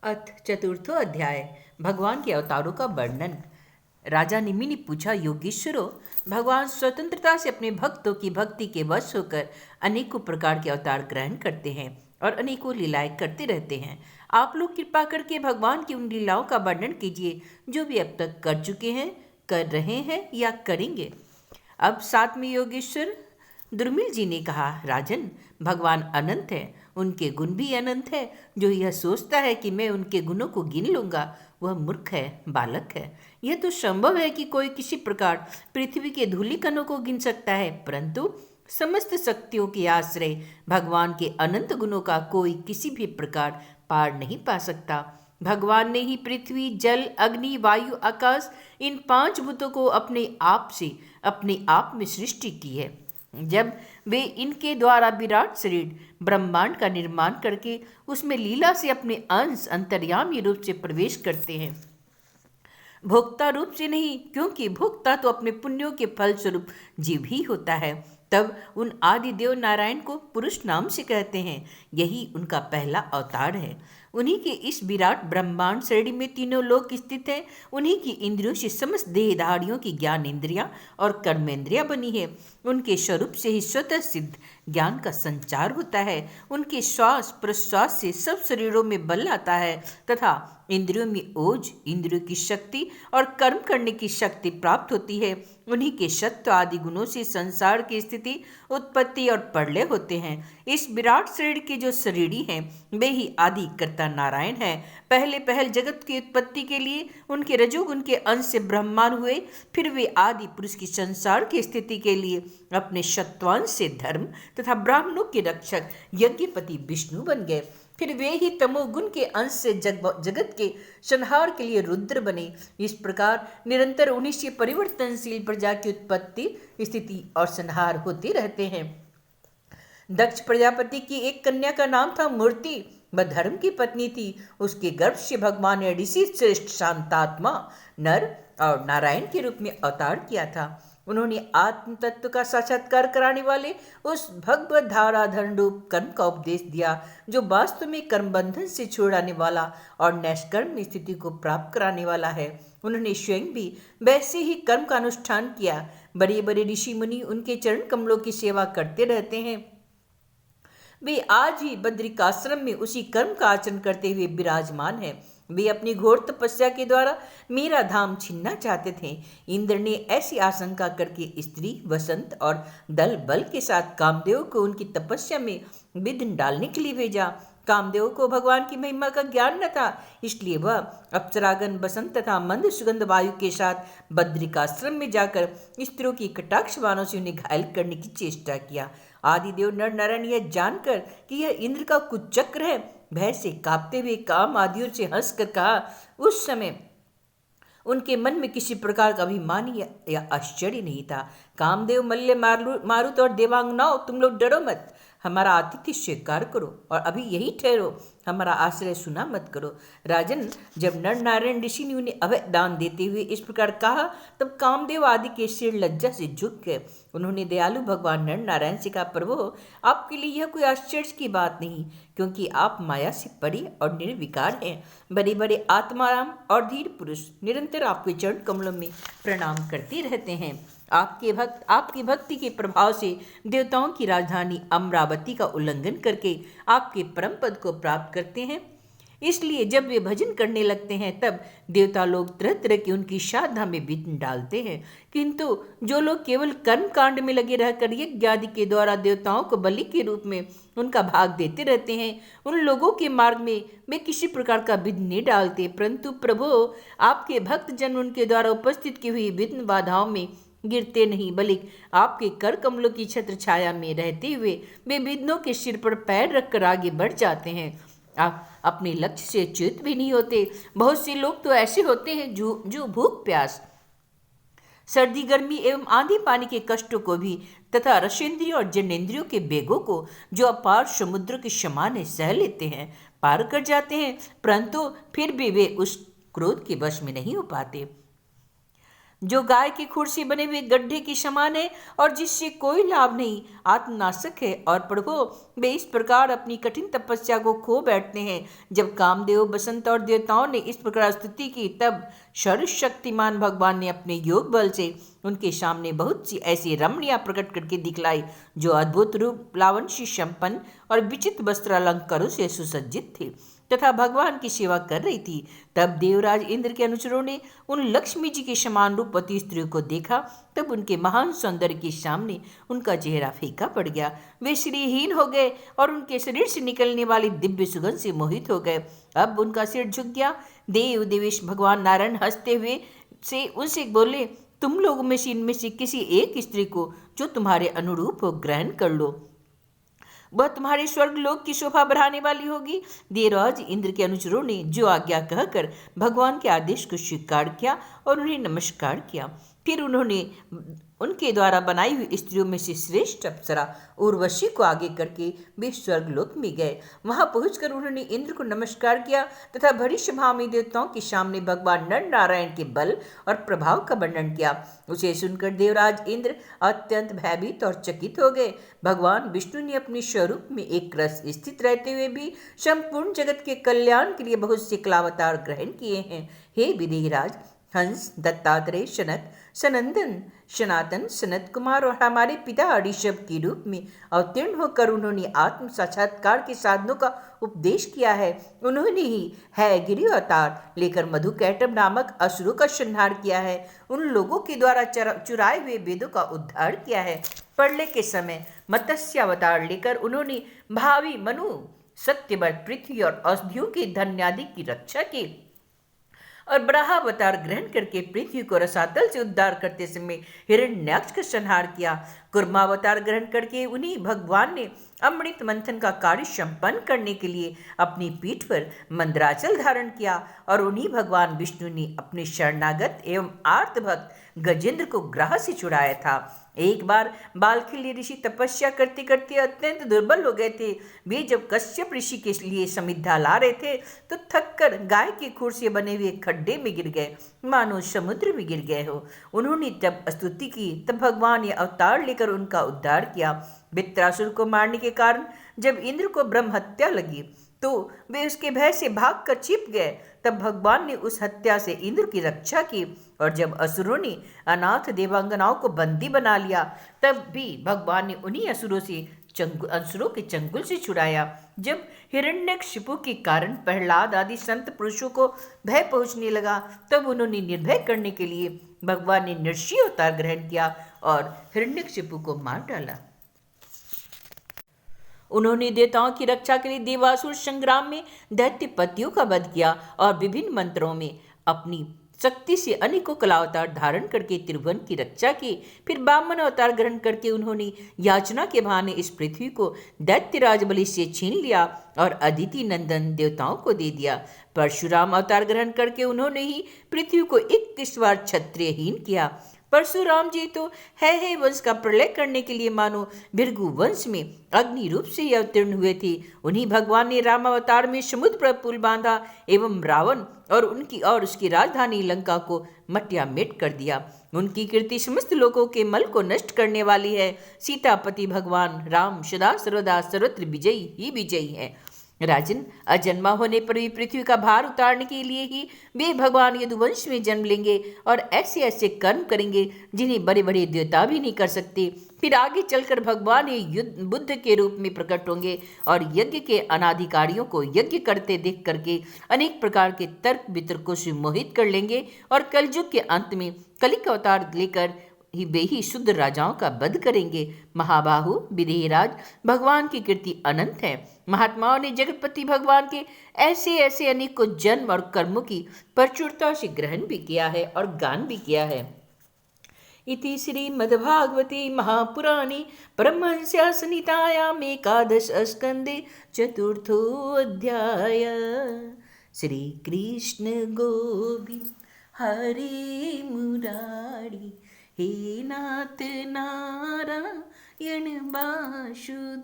अथ चतुर्थो अध्याय भगवान के अवतारों का वर्णन। राजा निमि ने पूछा, योगीश्वरों, भगवान स्वतंत्रता से अपने भक्तों की भक्ति के वश होकर अनेकों प्रकार के अवतार ग्रहण करते हैं और अनेकों लीलाएं करते रहते हैं। आप लोग कृपा करके भगवान की उन लीलाओं का वर्णन कीजिए जो भी अब तक कर चुके हैं, कर रहे हैं या करेंगे। अब साथ में योगेश्वर दुर्मिल जी ने कहा, राजन, भगवान अनंत है, उनके गुण भी अनंत है। जो यह सोचता है कि मैं उनके गुणों को गिन लूंगा, वह मूर्ख है, बालक है। यह तो संभव है कि कोई किसी प्रकार पृथ्वी के धूलिकणों को गिन सकता है, परंतु समस्त शक्तियों के आश्रय भगवान के अनंत गुणों का कोई किसी भी प्रकार पार नहीं पा सकता। भगवान ने ही पृथ्वी, जल, अग्नि, वायु, आकाश, इन पांच भूतों को अपने आप से अपने आप में सृष्टि की है। जब वे इनके द्वारा विराट शरीर ब्रह्मांड का निर्माण करके उसमें लीला से अपने अंश अंतर्यामी रूप से प्रवेश करते हैं, भोक्ता रूप से नहीं, क्योंकि भोक्ता तो अपने पुण्यों के फल स्वरूप जीव ही होता है। तब उन आदि देव नारायण को पुरुष नाम से कहते हैं। यही उनका पहला अवतार है। उन्हीं के इस विराट ब्रह्मांड श्रेणी में तीनों लोक स्थित हैं। उन्हीं की इंद्रियों से समस्त देहधारियों की ज्ञान इंद्रियां और कर्मेंद्रियां बनी है। उनके स्वरूप से ही स्वतः सिद्ध ज्ञान का संचार होता है। उनके श्वास प्रश्वास से सब शरीरों में बल आता है तथा इंद्रियों में ओज, इंद्रियों की शक्ति और कर्म करने की शक्ति प्राप्त होती है। उन्हीं के सत्व आदि गुणों से संसार की स्थिति, उत्पत्ति और प्रलय होते हैं। इस विराट शरीर के जो शरीरी हैं, वे ही आदि कर्ता नारायण हैं। पहले पहल जगत की उत्पत्ति के लिए उनके रजोगुण के अंश से ब्रह्मांड हुए, फिर वे आदि पुरुष की संसार की स्थिति के लिए अपने सत्वांश से धर्म तथा ब्राह्मणों के रक्षक यज्ञपति विष्णु बन गए। फिर वे ही तमोगुण के अंश से जगत के संहार के लिए रुद्र बने। इस प्रकार निरंतर उन्हीं से परिवर्तनशील प्रजा की उत्पत्ति, स्थिति और संहार होते रहते हैं। दक्ष प्रजापति की एक कन्या का नाम था मूर्ति। वह धर्म की पत्नी थी। उसके गर्भ से भगवान ने ऋषि श्रेष्ठ शांतात्मा नर और नारायण के रूप में अवतार किया था। उन्होंने आत्म तत्व का साक्षात्कार कराने वाले उस भगवत धाराधरण रूप कर्म का उपदेश दिया, जो वास्तव में कर्म बंधन से छुड़ाने वाला और नैष्कर्म में स्थिति को प्राप्त कराने वाला है। उन्होंने स्वयं भी वैसे ही कर्म का अनुष्ठान किया। बड़े बड़े ऋषि मुनि उनके चरण कमलों की सेवा करते रहते हैं। वे आज ही बद्रिकाश्रम में उसी कर्म का आचरण करते हुए विराजमान हैं। वे अपनी घोर तपस्या के द्वारा मेरा धाम छीनना चाहते थे। इंद्र ने ऐसी आशंका करके स्त्री, वसंत और दल बल के साथ कामदेव को उनकी तपस्या में विघ्न डालने के लिए भेजा। कामदेव को भगवान की महिमा का ज्ञान न था, इसलिए वह अप्सरागण, बसंत तथा मंद सुगंध वायु के साथ बद्रिकाश्रम में जाकर स्त्रियों की कटाक्ष बाणों से उन्हें घायल करने की चेष्टा किया। आदिदेव नर नारायण यह जानकर कि यह इंद्र का कुचक्र है, भय से कांपते हुए काम आदियों से हंसकर कहा। उस समय उनके मन में किसी प्रकार का अभिमान या आश्चर्य नहीं था। कामदेव, मल्ल, मारुत और देवांगनाओं, तुम लोग डरो मत, हमारा आतिथ्य स्वीकार करो और अभी यही ठहरो, हमारा आश्रय सुना मत करो। राजन, जब नर नारायण ऋषि ने उन्हें अभय दान देते हुए इस प्रकार कहा, तब कामदेव आदि के सिर लज्जा से झुक गए। उन्होंने दयालु भगवान नर नारायण से कहा, प्रभु, आपके लिए यह कोई आश्चर्य की बात नहीं, क्योंकि आप माया से परे और निर्विकार हैं। बड़े बड़े आत्माराम और धीर पुरुष निरंतर आपके चरण कमलों में प्रणाम करते रहते हैं। आपकी भक्ति के प्रभाव से देवताओं की राजधानी अमरावती का उल्लंघन करके आपके परम पद को प्राप्त करते हैं। इसलिए जब वे भजन करने लगते हैं, तब देवता लोग तरह तरह की उनकी श्रद्धा में विघ्न डालते हैं। किंतु जो लोग केवल कर्म कांड में लगे रहकर यज्ञ आदि के द्वारा देवताओं को बलि के रूप में उनका भाग देते रहते हैं, उन लोगों के मार्ग में वे किसी प्रकार का विघ्न नहीं डालते। परंतु प्रभु, आपके भक्त जन उनके द्वारा उपस्थित की हुई विघ्न बाधाओं में गिरते नहीं, बल्कि आपके कर कमलों की छत्र छाया में रहते हुए वे विघ्नों के सिर पर पैर रखकर आगे बढ़ जाते हैं। आप अपने लक्ष्य से च्युत भी नहीं होते। बहुत से लोग तो ऐसे होते हैं जो भूख प्यास, सर्दी गर्मी एवं आंधी पानी के कष्टों को भी तथा रसेंद्रियों और जनेंद्रियों के बेगों को, जो अपार समुद्र के समान है, सह लेते हैं, पार कर जाते हैं, परंतु फिर भी वे उस क्रोध के वश में नहीं हो पाते। जो गाय की खुर से बने हुए गड्ढे की समान है और जिससे कोई लाभ नहीं, आत्मनाशक है। और प्रभु, वे इस प्रकार अपनी कठिन तपस्या को खो बैठते हैं। जब कामदेव, बसंत और देवताओं ने इस प्रकार स्तुति की, तब सर्वशक्तिमान भगवान ने अपने योग बल से उनके सामने बहुत सी ऐसी रमणियां प्रकट करके दिखलाई, जो अद्भुत रूप, लावण्य से संपन्न और विचित्र वस्त्र अलंकारों से सुसज्जित थी तथा भगवान की सेवा कर रही थी। तब देवराज इंद्र के अनुचरों ने उन लक्ष्मी जी के समान रूपवती स्त्रियों को देखा। तब उनके महान सौंदर्य के सामने उनका चेहरा फीका पड़ गया। वे श्रीहीन हो गए और उनके शरीर से निकलने वाली दिव्य सुगंध से मोहित हो गए। अब उनका सिर झुक गया। देव देवेश भगवान नारायण हंसते हुए से उनसे बोले, तुम लोगों में से इनमें से किसी एक स्त्री को जो तुम्हारे अनुरूप हो ग्रहण कर लो, वह तुम्हारे स्वर्ग लोक की शोभा बढ़ाने वाली होगी। देवराज इंद्र के अनुचरों ने जो आज्ञा कहकर भगवान के आदेश को स्वीकार किया और उन्हें नमस्कार किया। फिर उन्होंने उनके द्वारा बनाई हुई स्त्रियों में से श्रेष्ठ अप्सरा उर्वशी को आगे करके वे स्वर्गलोक में गए। वहां पहुंचकर उन्होंने इंद्र को नमस्कार किया तथा बड़ी सभा में देवताओं के सामने भगवान नर नारायण के बल और प्रभाव का वर्णन किया। उसे सुनकर देवराज इंद्र अत्यंत भयभीत और चकित हो गए। भगवान विष्णु ने अपने स्वरूप में एक रस स्थित रहते हुए भी संपूर्ण जगत के कल्याण के लिए बहुत से कलावतार ग्रहण किए हैं। हे विधिराज, हंस, दत्तात्रेय, सनत, सनंदन, सनातन, सनत कुमार और हमारे पिता ऋषभ के रूप में अवतीर्ण होकर उन्होंने आत्म साक्षात्कार के साधनों का उपदेश किया है। उन्होंने ही हैगिरी अवतार लेकर मधुकैटभ नामक असुरों का संहार किया है। उन लोगों के द्वारा चुराए हुए वेदों का उद्धार किया है। प्रलय के समय मत्स्य अवतार लेकर उन्होंने भावी मनु, सत्यव्रत, पृथ्वी और औषधियों के धन्यादि की रक्षा की और बराहावतार ग्रहण करके पृथ्वी को रसातल से उद्धार करते समय हिरण्याक्ष का संहार किया। कुर्मावतार ग्रहण करके उन्हीं भगवान ने अमृत मंथन का कार्य संपन्न करने के लिए अपनी पीठ पर मंदराचल धारण किया और उन्हीं भगवान विष्णु ने अपने शरणागत एवं आर्त भक्त गजेंद्र को ग्राह से छुड़ाया था। एक बार बालखिल्य ऋषि तपस्या करते करते अत्यंत दुर्बल हो गए थे। वे जब कश्यप ऋषि के लिए समिधा ला रहे थे तो थककर गाय के खुर से बने हुए खड्डे में गिर गए, मानो समुद्र में गिर गए हो। उन्होंने जब स्तुति की तब भगवान ने अवतार लेकर उनका उद्धार किया। वृत्रासुर को मारने के कारण जब इंद्र को ब्रह्म हत्या लगी तो वे उसके भय से भागकर छिप गए। तब भगवान ने उस हत्या से इंद्र की रक्षा की और जब असुरों ने अनाथ देवांगनाओं को बंदी बना लिया तब भी भगवान ने उन्हीं असुरों के चंगुल से छुड़ाया। जब हिरण्यकशिपु के कारण प्रहलाद आदि संत पुरुषों को भय पहुंचने लगा तब उन्होंने निर्भय करने के लिए भगवान ने नृसिंह अवतार ग्रहण किया और हिरण्यकशिपु को मार डाला। उन्होंने देवताओं की रक्षा के लिए देवासुर संग्राम में दैत्यपतियों का वध किया और विभिन्न मंत्रों में अपनी शक्ति से अनेकों कलावतार धारण करके त्रिभुवन की रक्षा की। फिर वामन अवतार ग्रहण करके उन्होंने याचना के बहाने इस पृथ्वी को दैत्यराज बलि से छीन लिया और अदिति नंदन देवताओं को दे दिया। परशुराम अवतार ग्रहण करके उन्होंने ही पृथ्वी को 21 बार क्षत्रियहीन किया। परशुराम जी तो है वंश का प्रलय करने के लिए मानो भृगु वंश में अग्नि रूप से ही अवतीर्ण हुए थे। उन्हीं भगवान ने रामावतार में समुद्र पर पुल बांधा एवं रावण और उसकी राजधानी लंका को मट्यामेट कर दिया। उनकी कीर्ति समस्त लोगों के मल को नष्ट करने वाली है। सीतापति भगवान राम सदा सर्वदा सर्वत्र विजयी ही विजयी है। राजन, अजन्मा होने पर भी पृथ्वी का भार उतारने के लिए ही वे भगवान यदुवंश में जन्म लेंगे और ऐसे ऐसे कर्म करेंगे जिन्हें बड़े बड़े देवता भी नहीं कर सकते। फिर आगे चलकर भगवान ये बुद्ध के रूप में प्रकट होंगे और यज्ञ के अनाधिकारियों को यज्ञ करते देख करके अनेक प्रकार के तर्क वितर्कों से मोहित कर लेंगे और कलयुग के अंत में कलिक अवतार लेकर वे ही शुद्ध राजाओं का वध करेंगे। महाबाहु विदेहराज, भगवान की कीर्ति अनंत है। महात्माओं ने जगतपति भगवान के ऐसे ऐसे अनेकों जन्म और कर्मों की प्रचुरता से ग्रहण भी किया है और गान भी किया है। इति श्रीमद्भागवते महापुराणे परमहंस्या संहितायाम् एकादश स्कंदे चतुर्थोऽध्याय। श्री कृष्ण गोविंद हरे मुरारी, हे नाथ नारायण वासुदेव।